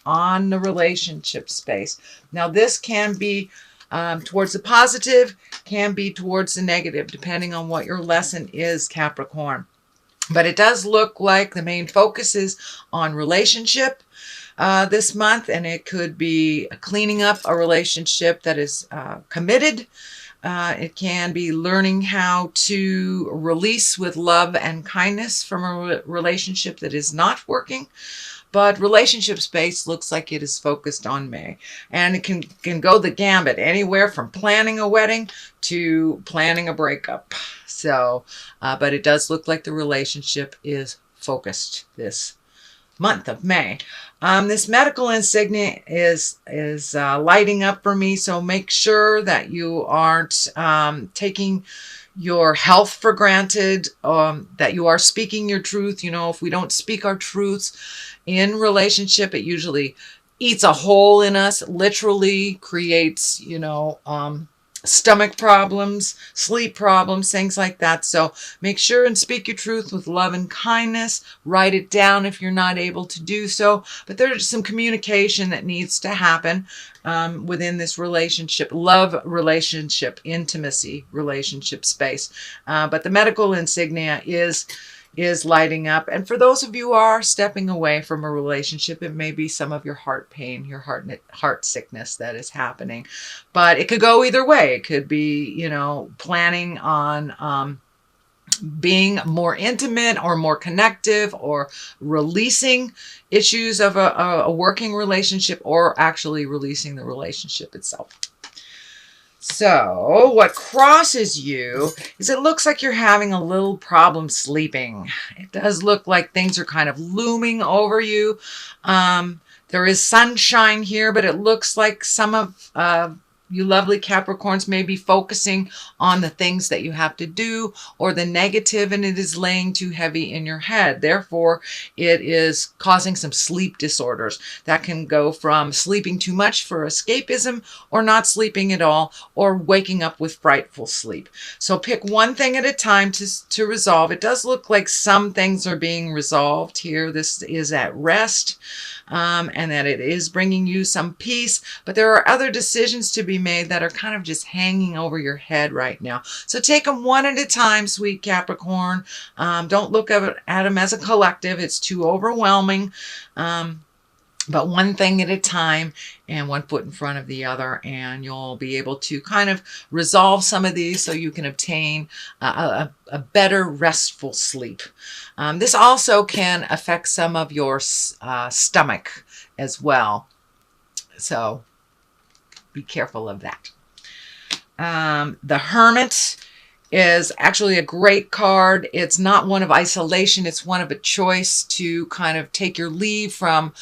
on the relationship space. Now, this can be towards the positive, can be towards the negative, depending on what your lesson is, Capricorn. But it does look like the main focus is on relationship this month, and it could be cleaning up a relationship that is committed. It can be learning how to release with love and kindness from a relationship that is not working. But relationship space looks like it is focused on May. And it can go the gambit, anywhere from planning a wedding to planning a breakup. So, but it does look like the relationship is focused this month of May. This medical insignia is lighting up for me, so make sure that you aren't taking your health for granted, that you are speaking your truth. You know, if we don't speak our truths in relationship, it usually eats a hole in us, literally creates, you know, stomach problems, sleep problems, things like that. So make sure and speak your truth with love and kindness. Write it down if you're not able to do so. But there's some communication that needs to happen within this relationship, love relationship, intimacy relationship space. But the medical insignia is lighting up. And for those of you who are stepping away from a relationship, it may be some of your heart pain, your heart sickness that is happening. But it could go either way. It could be, you know, planning on being more intimate or more connective, or releasing issues of a working relationship, or actually releasing the relationship itself. So what crosses you is it looks like you're having a little problem sleeping. It does look like things are kind of looming over you. There is sunshine here, but it looks like some of you lovely Capricorns may be focusing on the things that you have to do, or the negative, and it is laying too heavy in your head. Therefore, it is causing some sleep disorders. That can go from sleeping too much for escapism, or not sleeping at all, or waking up with frightful sleep. So pick one thing at a time to resolve. It does look like some things are being resolved here. This is at rest. And that it is bringing you some peace, but there are other decisions to be made that are kind of just hanging over your head right now. So take them one at a time, sweet Capricorn. Don't look at them as a collective. It's too overwhelming. But one thing at a time, and one foot in front of the other, and you'll be able to kind of resolve some of these so you can obtain a better restful sleep. This also can affect some of your stomach as well. So be careful of that. The Hermit is actually a great card. It's not one of isolation. It's one of a choice to kind of take your leave from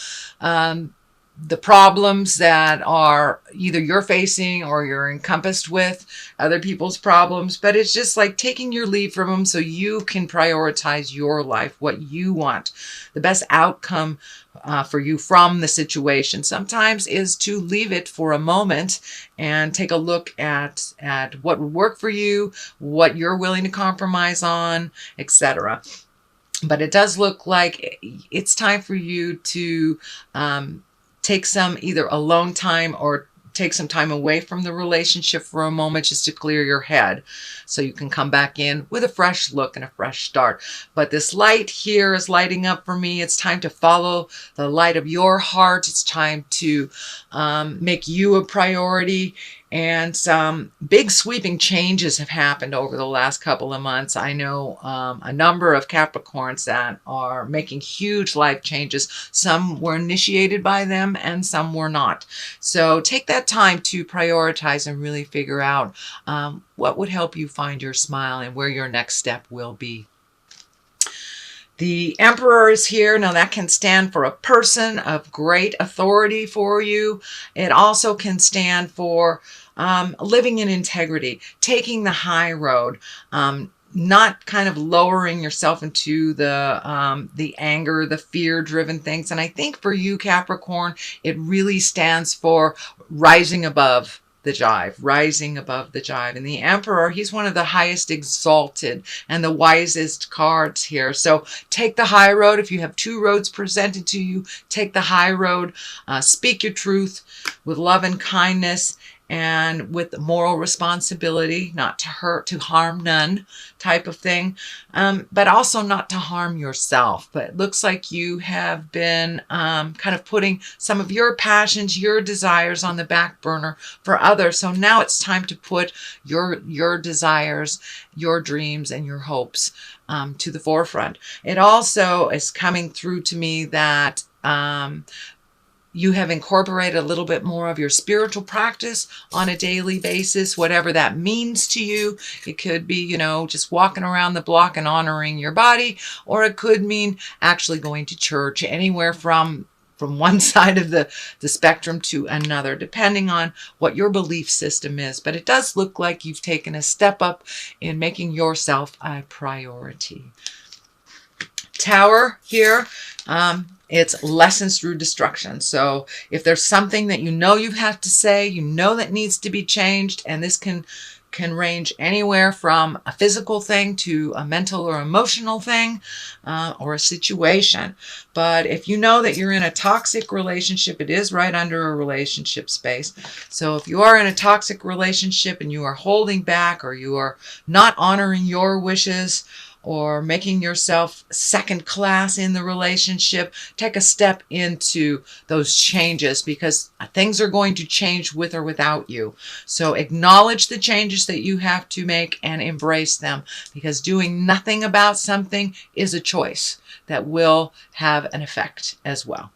the problems that are either you're facing or you're encompassed with other people's problems. But it's just like taking your leave from them so you can prioritize your life, what you want, the best outcome for you from the situation. Sometimes is to leave it for a moment and take a look at what would work for you, what you're willing to compromise on, etc. But it does look like it's time for you to take some either alone time or take some time away from the relationship for a moment, just to clear your head so you can come back in with a fresh look and a fresh start. But this light here is lighting up for me. It's time to follow the light of your heart. It's time to make you a priority. And some big sweeping changes have happened over the last couple of months. I know a number of Capricorns that are making huge life changes. Some were initiated by them and some were not. So take that time to prioritize and really figure out what would help you find your smile and where your next step will be. The Emperor is here. Now that can stand for a person of great authority for you. It also can stand for living in integrity, taking the high road, not kind of lowering yourself into the anger, the fear-driven things. And I think for you, Capricorn, it really stands for rising above the jive, rising above the jive. And the Emperor, he's one of the highest exalted and the wisest cards here. So take the high road. If you have two roads presented to you, take the high road. Speak your truth with love and kindness, and with moral responsibility, not to hurt, to harm none type of thing, but also not to harm yourself. But it looks like you have been kind of putting some of your passions, your desires on the back burner for others. So now it's time to put your desires, your dreams, and your hopes to the forefront. It also is coming through to me that you have incorporated a little bit more of your spiritual practice on a daily basis, whatever that means to you. It could be, you know, just walking around the block and honoring your body, or it could mean actually going to church, anywhere from one side of the spectrum to another, depending on what your belief system is. But it does look like you've taken a step up in making yourself a priority. Tower here. It's lessons through destruction. So if there's something that you know you have to say, you know that needs to be changed, and this can range anywhere from a physical thing to a mental or emotional thing, or a situation. But if you know that you're in a toxic relationship, it is right under a relationship space. So if you are in a toxic relationship and you are holding back, or you are not honoring your wishes, or making yourself second class in the relationship, take a step into those changes, because things are going to change with or without you. So acknowledge the changes that you have to make and embrace them, because doing nothing about something is a choice that will have an effect as well.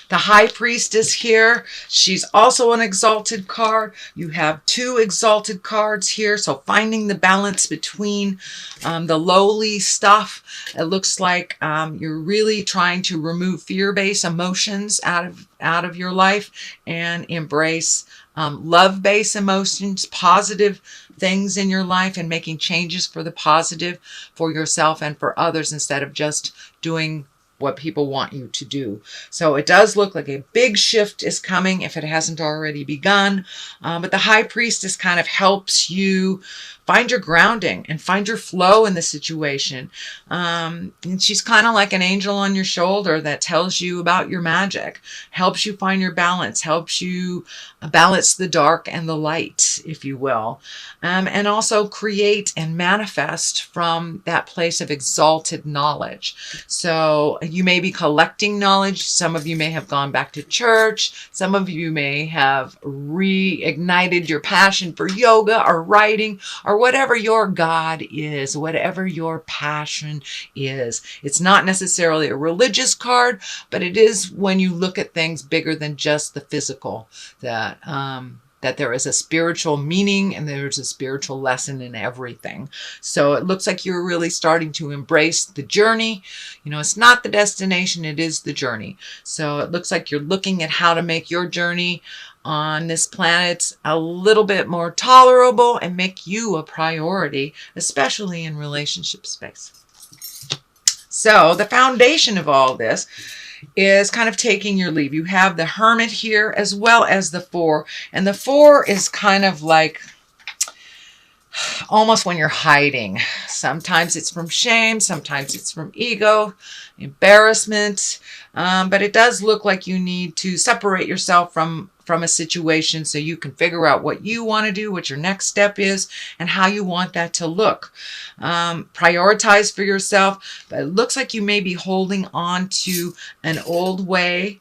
The High Priestess here, she's also an exalted card. You have two exalted cards here, so finding the balance between the lowly stuff. It looks like you're really trying to remove fear-based emotions out of your life and embrace love-based emotions, positive things in your life, and making changes for the positive for yourself and for others, instead of just doing what people want you to do. So it does look like a big shift is coming if it hasn't already begun. But the High Priestess kind of helps you find your grounding and find your flow in the situation. And she's kind of like an angel on your shoulder that tells you about your magic, helps you find your balance, helps you balance the dark and the light, if you will. And also create and manifest from that place of exalted knowledge. So you may be collecting knowledge. Some of you may have gone back to church. Some of you may have reignited your passion for yoga or writing, or whatever your God is, whatever your passion is. It's not necessarily a religious card, but it is when you look at things bigger than just the physical, that there is a spiritual meaning and there's a spiritual lesson in everything. So it looks like you're really starting to embrace the journey. You know, it's not the destination, it is the journey. So it looks like you're looking at how to make your journey on this planet a little bit more tolerable and make you a priority, especially in relationship space. So the foundation of all this is kind of taking your leave. You have the Hermit here as well as the Four. And the Four is kind of like almost when you're hiding. Sometimes it's from shame, sometimes it's from ego, embarrassment. But it does look like you need to separate yourself from a situation so you can figure out what you want to do, what your next step is, and how you want that to look. Prioritize for yourself, but it looks like you may be holding on to an old way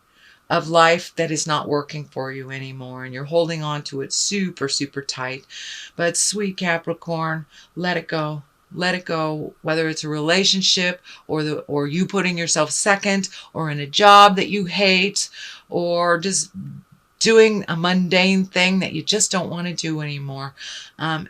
of life that is not working for you anymore, and you're holding on to it super, super tight. But sweet Capricorn, let it go. Let it go, whether it's a relationship or you putting yourself second, or in a job that you hate, or just doing a mundane thing that you just don't want to do anymore.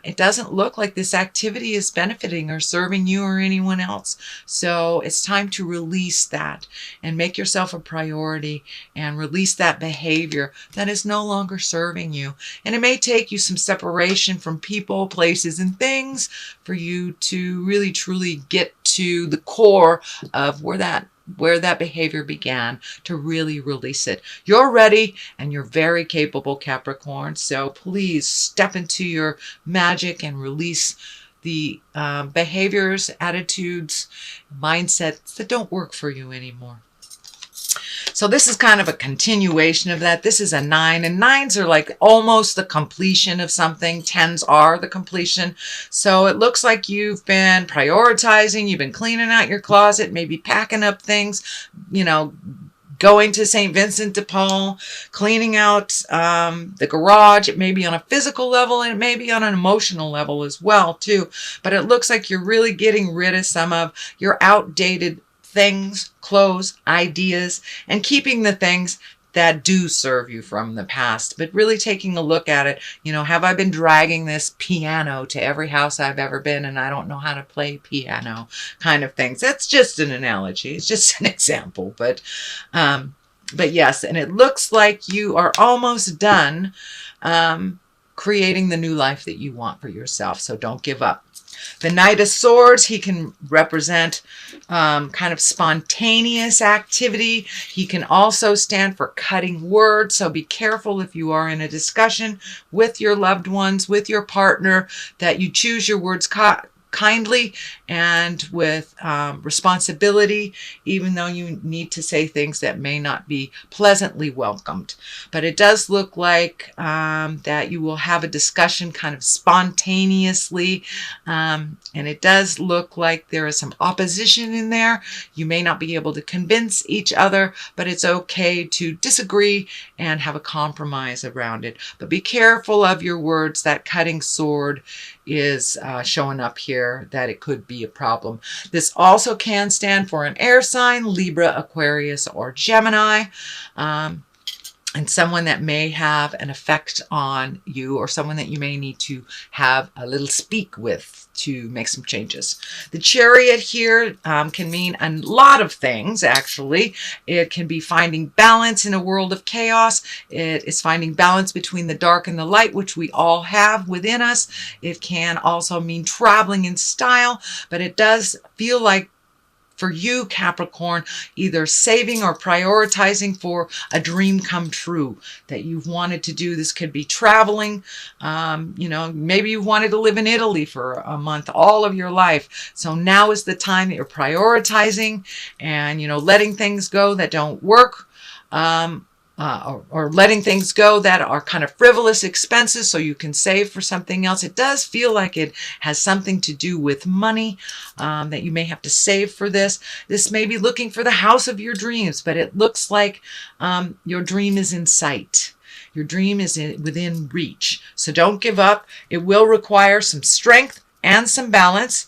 It doesn't look like this activity is benefiting or serving you or anyone else. So it's time to release that and make yourself a priority and release that behavior that is no longer serving you. And it may take you some separation from people, places, and things for you to really truly get to the core of where that where that behavior began, to really release it. You're ready and you're very capable, Capricorn. So please step into your magic and release the behaviors, attitudes, mindsets that don't work for you anymore. So this is kind of a continuation of that. This is a 9, and 9s are like almost the completion of something. 10s are the completion. So it looks like you've been prioritizing, you've been cleaning out your closet, maybe packing up things, you know, going to St. Vincent de Paul, cleaning out the garage. It may be on a physical level, and it may be on an emotional level as well too. But it looks like you're really getting rid of some of your outdated things, clothes, ideas, and keeping the things that do serve you from the past, but really taking a look at it. You know, have I been dragging this piano to every house I've ever been and I don't know how to play piano kind of things? That's just an analogy. It's just an example, but yes, and it looks like you are almost done creating the new life that you want for yourself. So don't give up. The Knight of Swords, he can represent kind of spontaneous activity. He can also stand for cutting words. So be careful if you are in a discussion with your loved ones, with your partner, that you choose your words kindly and with responsibility, even though you need to say things that may not be pleasantly welcomed. But it does look like that you will have a discussion kind of spontaneously, and it does look like there is some opposition in there. You may not be able to convince each other, but it's okay to disagree and have a compromise around it. But be careful of your words. That cutting sword is showing up here, that it could be a problem. This also can stand for an air sign, Libra, Aquarius, or Gemini, and someone that may have an effect on you, or someone that you may need to have a little speak with to make some changes. The Chariot here can mean a lot of things, actually. It can be finding balance in a world of chaos. It is finding balance between the dark and the light, which we all have within us. It can also mean traveling in style, but it does feel like for you, Capricorn, either saving or prioritizing for a dream come true that you've wanted to do. This could be traveling. You know, maybe you wanted to live in Italy for a month all of your life. So now is the time that you're prioritizing and, you know, letting things go that don't work. Or letting things go that are kind of frivolous expenses so you can save for something else. It does feel like it has something to do with money, that you may have to save for this. This may be looking for the house of your dreams, but it looks like your dream is in sight. Your dream is within reach. So don't give up. It will require some strength and some balance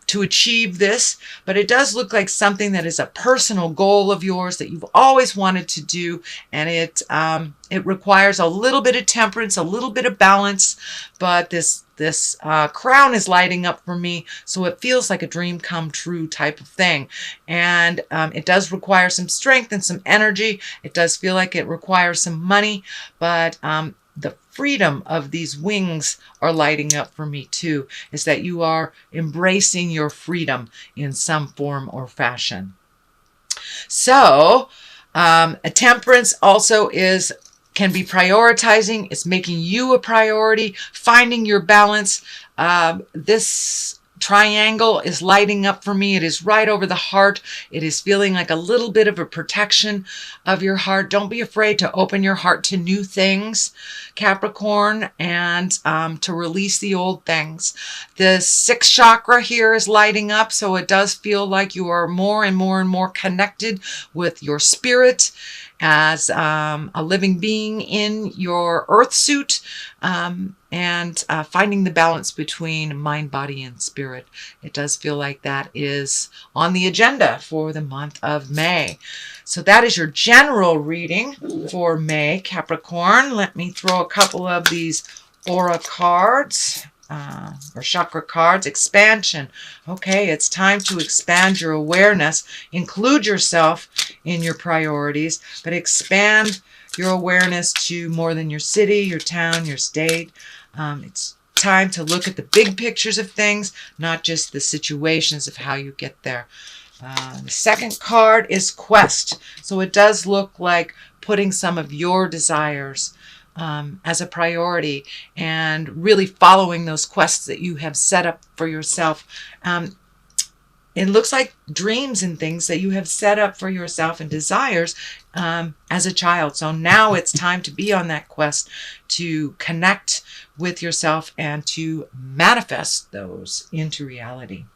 to achieve this, but it does look like something that is a personal goal of yours that you've always wanted to do, and it requires a little bit of temperance, a little bit of balance, but this crown is lighting up for me, so it feels like a dream come true type of thing. And it does require some strength and some energy. It does feel like it requires some money, but the freedom of these wings are lighting up for me too, is that you are embracing your freedom in some form or fashion. So a temperance also can be prioritizing. It's making you a priority, finding your balance. This triangle is lighting up for me. It is right over the heart. It is feeling like a little bit of a protection of your heart. Don't be afraid to open your heart to new things, Capricorn, and to release the old things. The 6th chakra here is lighting up, so it does feel like you are more and more and more connected with your spirit as a living being in your earth suit, and finding the balance between mind, body, and spirit. It does feel like that is on the agenda for the month of May. So that is your general reading for May, Capricorn. Let me throw a couple of these aura cards. Or chakra cards. Expansion. Okay, it's time to expand your awareness. Include yourself in your priorities, but expand your awareness to more than your city, your town, your state. It's time to look at the big pictures of things, not just the situations of how you get there. The second card is Quest. So it does look like putting some of your desires as a priority and really following those quests that you have set up for yourself. It looks like dreams and things that you have set up for yourself and desires as a child. So now it's time to be on that quest to connect with yourself and to manifest those into reality.